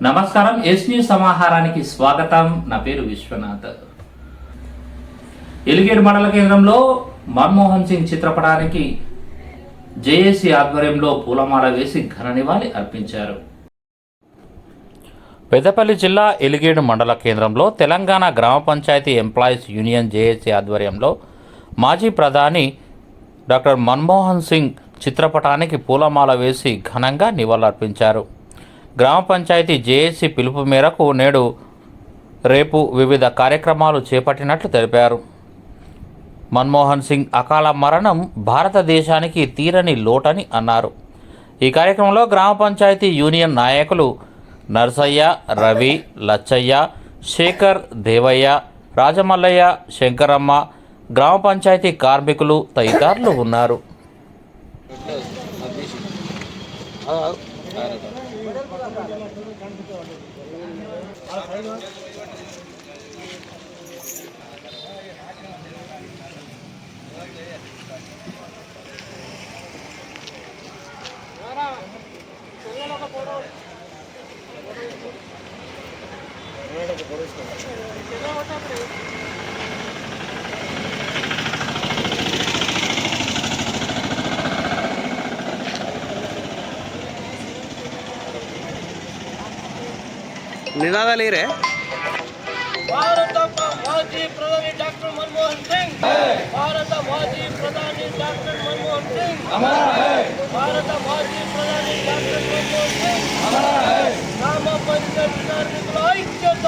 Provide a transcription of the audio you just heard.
నమస్కారం. Yes news సమాహారానికి స్వాగతం. నా పేరు విశ్వనాథ్. ఎలిగేడు మండల కేంద్రంలో మన్మోహన్ సింగ్ చిత్రపటానికి జేఏసీ ఆధ్వర్యంలో పూలమాల వేసి ఘన నివాళి అర్పించారు. పెద్దపల్లి జిల్లా ఎలిగేడు మండల కేంద్రంలో తెలంగాణ గ్రామ పంచాయతీ ఎంప్లాయీస్ యూనియన్ జేఏసీ ఆధ్వర్యంలో మాజీ ప్రధాని డాక్టర్ మన్మోహన్ సింగ్ చిత్రపటానికి పూలమాల వేసి ఘనంగా నివాళులర్పించారు. గ్రామ పంచాయతీ జేఏసీ పిలుపు మేరకు రేపు వివిధ కార్యక్రమాలు చేపట్టినట్లు తెలిపారు. మన్మోహన్ సింగ్ అకాల మరణం భారతదేశానికి తీరని లోటని అన్నారు. ఈ కార్యక్రమంలో గ్రామ పంచాయతీ యూనియన్ నాయకులు నర్సయ్య, రవి, లచ్చయ్య, శేఖర్, దేవయ్య, రాజమల్లయ్య, శంకరమ్మ, గ్రామ పంచాయతీ కార్మికులు తదితరులు ఉన్నారు. నినాదాలు ఏరే భారత మాజీ ప్రధాని డాక్టర్ మన్మోహన్ సింగ్, భారత మాజీ ప్రధాని డాక్టర్ మన్మోహన్ సింగ్, భారత మాజీ ప్రధాని డాక్టర్ మన్మోహన్ సింగ్, గ్రామ పంచాయతీ కార్మికుల ఐక్యత.